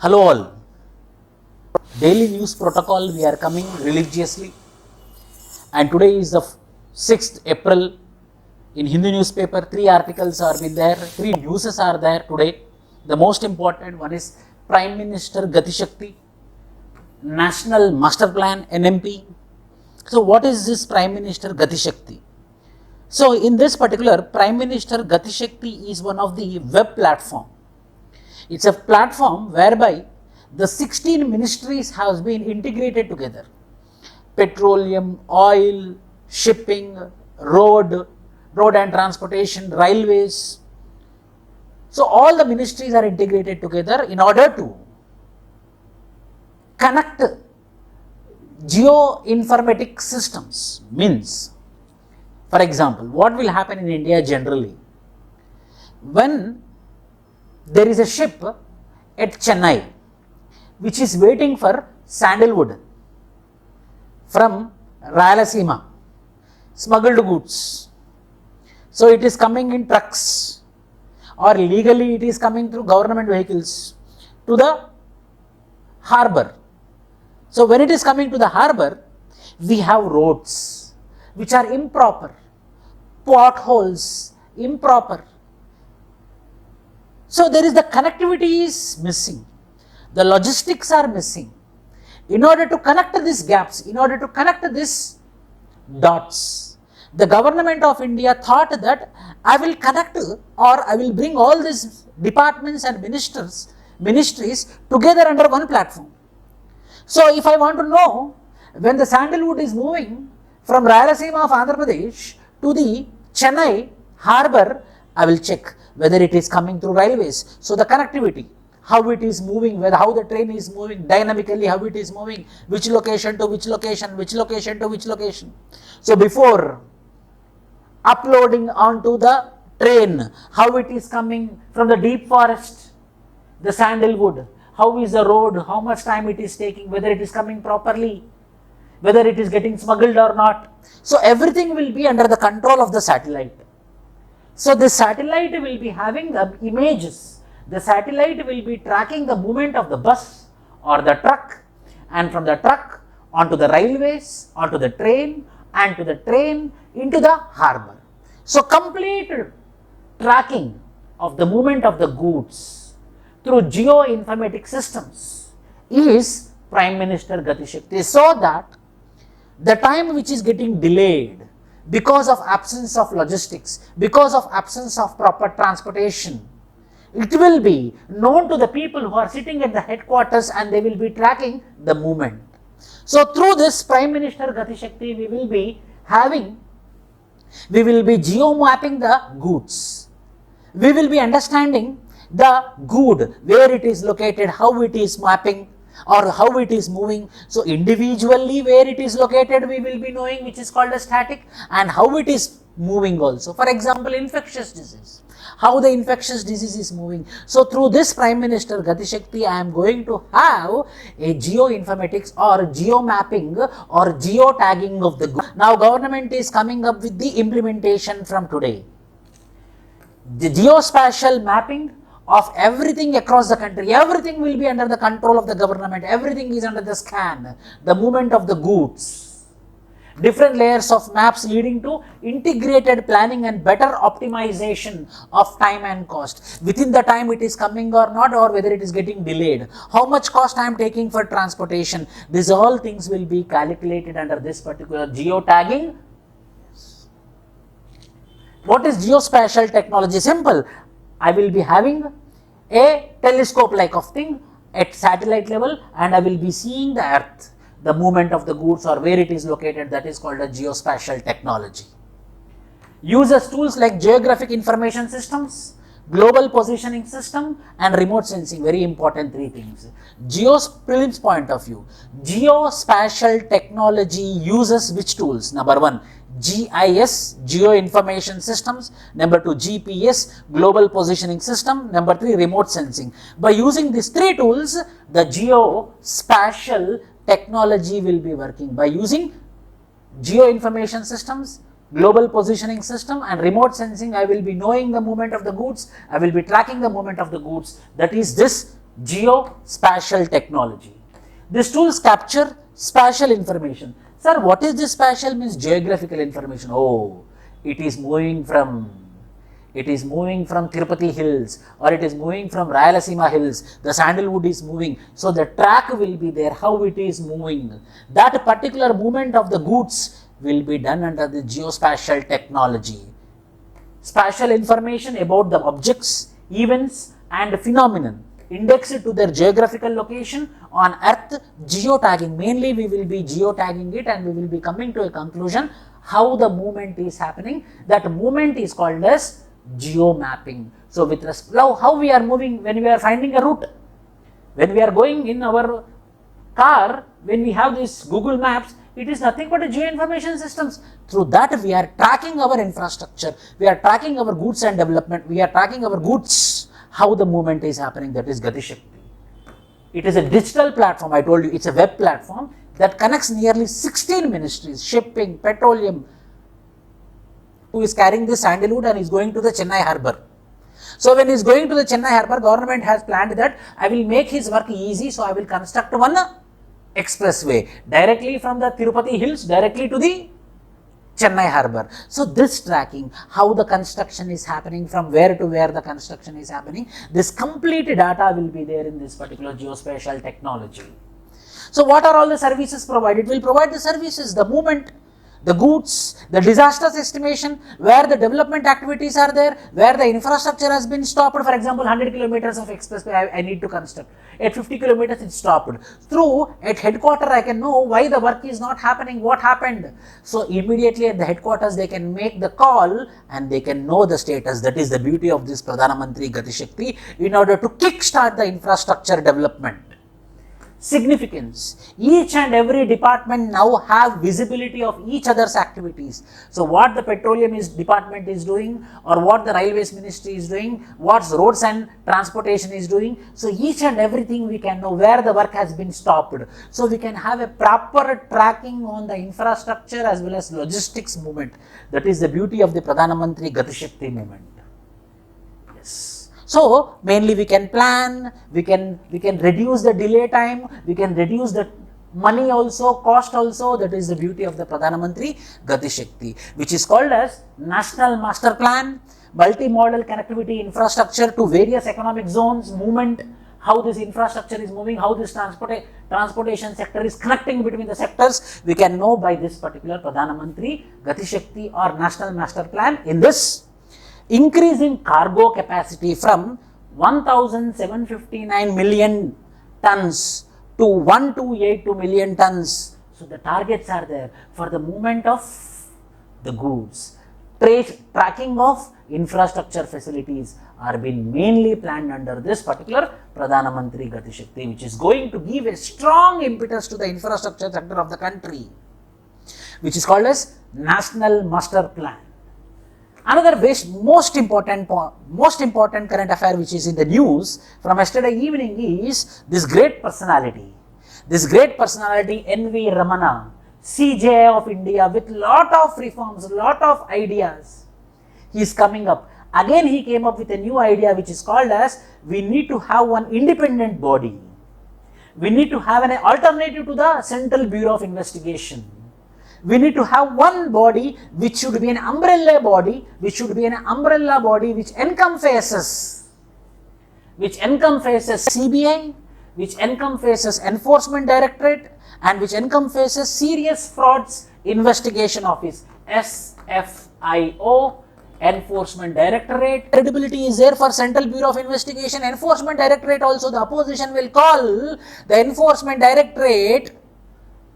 Hello all. Daily news protocol we are coming religiously, and today is the 6th April. In Hindi newspaper, 3 articles are been there, 3 newses are there today. The most important one is Prime Minister GatiShakti, National Master Plan NMP. So what is this Prime Minister GatiShakti? So in this particular, Prime Minister GatiShakti is one of the web platform. It's a platform whereby the 16 ministries have been integrated together. Petroleum, oil, shipping, road and transportation, railways. So all the ministries are integrated together in order to connect geoinformatic systems. Means, for example, what will happen in India generally? When there is a ship at Chennai which is waiting for sandalwood from Rayalaseema, smuggled goods. So it is coming in trucks, or legally it is coming through government vehicles to the harbour. So when it is coming to the harbour, we have roads which are improper, potholes improper. So there is the connectivity is missing, the logistics are missing. In order to connect these gaps, in order to connect these dots, the government of India thought that I will connect, or I will bring all these departments and ministries together under one platform. So if I want to know when the sandalwood is moving from Rayalaseema of Andhra Pradesh to the Chennai harbour, I will check whether it is coming through railways. So the connectivity, how it is moving, whether how the train is moving dynamically, how it is moving, which location to which location, which location to which location. So before uploading onto the train, how it is coming from the deep forest, the sandalwood, how is the road, how much time it is taking, whether it is coming properly, whether it is getting smuggled or not. So everything will be under the control of the satellite. So the satellite will be having the images, the satellite will be tracking the movement of the bus or the truck, and from the truck onto the railways, onto the train, and to the train into the harbour. So complete tracking of the movement of the goods through geoinformatic systems is Prime Minister GatiShakti, so that the time which is getting delayed because of absence of logistics, because of absence of proper transportation, it will be known to the people who are sitting at the headquarters, and they will be tracking the movement. So through this Prime Minister GatiShakti, we will be geo-mapping the goods. We will be understanding the good, where it is located, how it is mapping, or how it is moving. So individually where it is located, we will be knowing, which is called a static, and how it is moving also. For example, infectious disease, how the infectious disease is moving. So through this Prime Minister GatiShakti, I am going to have a geoinformatics or geo-mapping or geo-tagging of the goods. Now government is coming up with the implementation from today. The geospatial mapping of everything across the country, everything will be under the control of the government, everything is under the scan, the movement of the goods, different layers of maps leading to integrated planning and better optimization of time and cost, within the time it is coming or not, or whether it is getting delayed, how much cost I am taking for transportation. These all things will be calculated under this particular geo-tagging. What is geospatial technology? Simple. I will be having a telescope like of thing at satellite level, and I will be seeing the earth, the movement of the goods or where it is located. That is called a geospatial technology. Uses tools like geographic information systems, global positioning system, and remote sensing. Very important 3 things. Prelims point of view, geospatial technology uses which tools? Number 1, GIS, Geo Information Systems. Number 2, GPS, Global Positioning System. Number 3, Remote Sensing. By using these 3 tools, the geospatial technology will be working. By using Geo Information Systems, Global Positioning System, and Remote Sensing, I will be knowing the movement of the goods. I will be tracking the movement of the goods. That is this geospatial technology. These tools capture spatial information. Sir, what is this spatial? Means geographical information. Oh, it is moving from Tirupati hills, or it is moving from Rayalaseema hills. The sandalwood is moving, so the track will be there, how it is moving. That particular movement of the goods will be done under the geospatial technology. Spatial information about the objects, events and phenomenon indexed to their geographical location on earth. Geotagging, mainly we will be geotagging it, and we will be coming to a conclusion how the movement is happening. That movement is called as geomapping. So with respect how we are moving, when we are finding a route, when we are going in our car, when we have this Google Maps, it is nothing but a geo-information systems. Through that we are tracking our infrastructure, we are tracking our goods and development, we are tracking our goods, how the movement is happening. That is GatiShakti. It is a digital platform. I told you it's a web platform that connects nearly 16 ministries, shipping, petroleum, who is carrying this sandalwood and is going to the Chennai harbour. So when he is going to the Chennai harbour, government has planned that I will make his work easy, so I will construct one expressway directly from the Tirupati hills directly to the Chennai harbour. So this tracking, how the construction is happening, from where to where the construction is happening, this complete data will be there in this particular geospatial technology. So what are all the services provided? It will provide the services, the movement, the goods, the disasters estimation, where the development activities are there, where the infrastructure has been stopped. For example, 100 kilometers of expressway I need to construct. At 50 kilometers it's stopped. Through at headquarters I can know why the work is not happening, what happened. So immediately at the headquarters they can make the call and they can know the status. That is the beauty of this Pradhan Mantri GatiShakti in order to kickstart the infrastructure development. Significance. Each and every department now have visibility of each other's activities. So what the petroleum department is doing, or what the railways ministry is doing, what roads and transportation is doing. So each and everything we can know where the work has been stopped. So we can have a proper tracking on the infrastructure as well as logistics movement. That is the beauty of the Pradhan Mantri GatiShakti movement. Yes. So mainly we can plan, we can reduce the delay time, we can reduce the money also, cost also. That is the beauty of the Pradhan Mantri GatiShakti, which is called as National Master Plan, multi-modal connectivity infrastructure to various economic zones, movement, how this infrastructure is moving, how this transportation sector is connecting between the sectors. We can know by this particular Pradhan Mantri GatiShakti or National Master Plan. In this, increasing cargo capacity from 1,759 million tons to 1,282 million tons. So the targets are there for the movement of the goods. Tracking of infrastructure facilities are being mainly planned under this particular Pradhan Mantri GatiShakti, which is going to give a strong impetus to the infrastructure sector of the country, which is called as National Master Plan. Another most important current affair which is in the news from yesterday evening is this great personality. N.V. Ramana, CJ of India, with lot of reforms, lot of ideas. He is coming up. Again he came up with a new idea which is called as, we need to have one independent body. We need to have an alternative to the Central Bureau of Investigation. We need to have one body which should be an umbrella body, which encompasses CBI, which encompasses Enforcement Directorate, and which encompasses Serious Frauds Investigation Office, SFIO, Enforcement Directorate. Credibility is there for Central Bureau of Investigation, Enforcement Directorate also. The opposition will call the Enforcement Directorate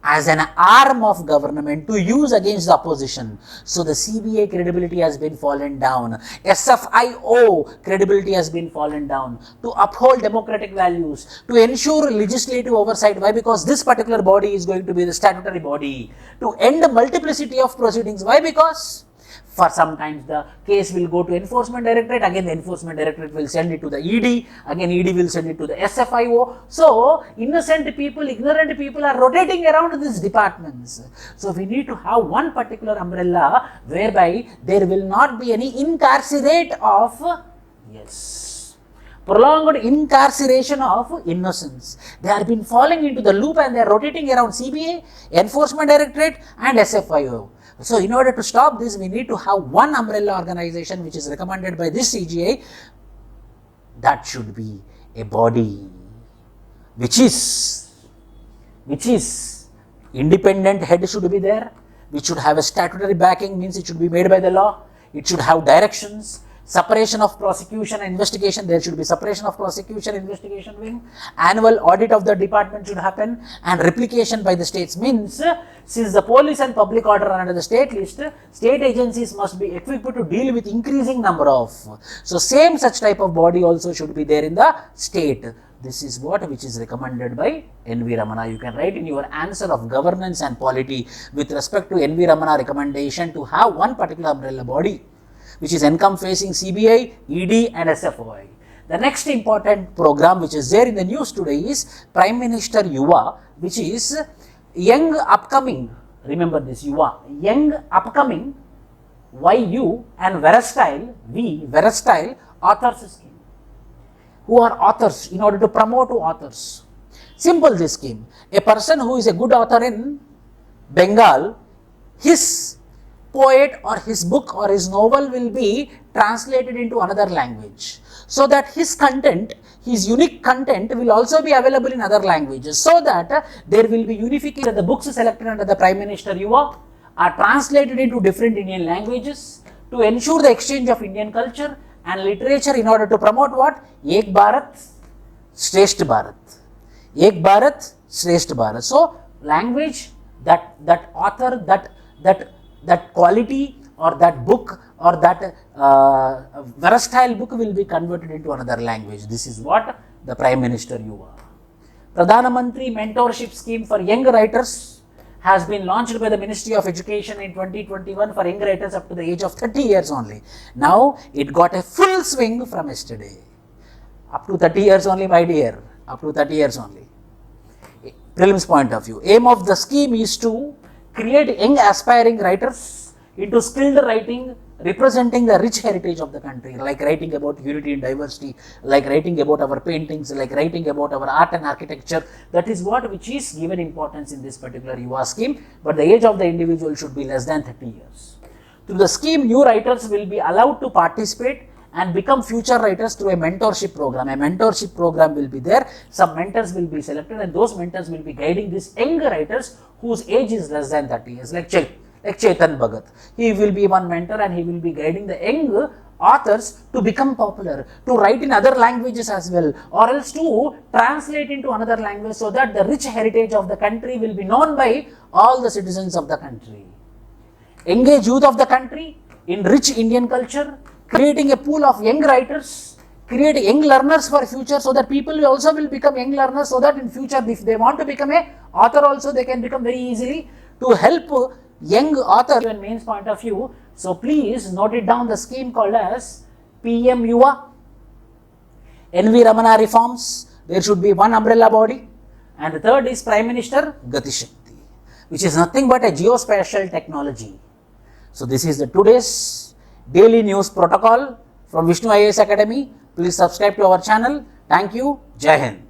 as an arm of government to use against the opposition. So the CBI credibility has been fallen down. SFIO credibility has been fallen down. To uphold democratic values, to ensure legislative oversight. Why? Because this particular body is going to be the statutory body. To end the multiplicity of proceedings. Why? Because for sometimes the case will go to Enforcement Directorate, again the Enforcement Directorate will send it to the ED, again ED will send it to the SFIO. So innocent people, ignorant people are rotating around these departments. So we need to have one particular umbrella whereby there will not be any incarcerate of prolonged incarceration of innocents. They have been falling into the loop and they are rotating around CBA, Enforcement Directorate and SFIO. So in order to stop this, we need to have one umbrella organization which is recommended by this CGI. That should be a body which is independent head should be there, which should have a statutory backing, means it should be made by the law, it should have directions, separation of prosecution and investigation, there should be separation of prosecution investigation wing, annual audit of the department should happen, and replication by the states, means since the police and public order are under the state list, state agencies must be equipped to deal with increasing number of, so same such type of body also should be there in the state. This is what which is recommended by N.V. Ramana. You can write in your answer of governance and polity with respect to N.V. Ramana recommendation to have one particular umbrella body which is encompassing CBI, ED and SFOI. The next important program which is there in the news today is Prime Minister YUVA, which is young upcoming, remember this YUVA, young upcoming YU and Versatile authors scheme. Who are authors in order to promote authors. Simple this scheme. A person who is a good author in Bengal, his poet or his book or his novel will be translated into another language. So that his content, his unique content will also be available in other languages. So that there will be unification. The books selected under the Prime Minister YUVA are translated into different Indian languages to ensure the exchange of Indian culture and literature in order to promote what? Ek Bharat, Shrestha Bharat. Ek Bharat, Shrestha Bharat. So, language, that author, that quality or that book or that versatile book will be converted into another language. This is what the Prime Minister YUVA. Pradhana Mantri Mentorship Scheme for Young Writers has been launched by the Ministry of Education in 2021 for young writers up to the age of 30 years only. Now, it got a full swing from yesterday. Up to 30 years only, my dear. Up to 30 years only. Prelims point of view. Aim of the scheme is to create young aspiring writers into skilled writing representing the rich heritage of the country, like writing about unity and diversity, like writing about our paintings, like writing about our art and architecture. That is what which is given importance in this particular YUVA scheme, but the age of the individual should be less than 30 years. Through the scheme, new writers will be allowed to participate and become future writers through a mentorship program. A mentorship program will be there, some mentors will be selected and those mentors will be guiding these young writers whose age is less than 30 years, like Chetan Bhagat. He will be one mentor and he will be guiding the young authors to become popular, to write in other languages as well, or else to translate into another language so that the rich heritage of the country will be known by all the citizens of the country. Engage youth of the country in rich Indian culture, creating a pool of young writers, create young learners for future so that people also will become young learners so that in future if they want to become a author also they can become very easily, to help young author and mains point of view. So please note it down, the scheme called as PM-YUVA, N.V. Ramana reforms, there should be one umbrella body, and the third is Prime Minister GatiShakti, which is nothing but a geospatial technology. So this is the today's daily news protocol from Vishnu IAS Academy. Please subscribe to our channel. Thank you. Jai Hind.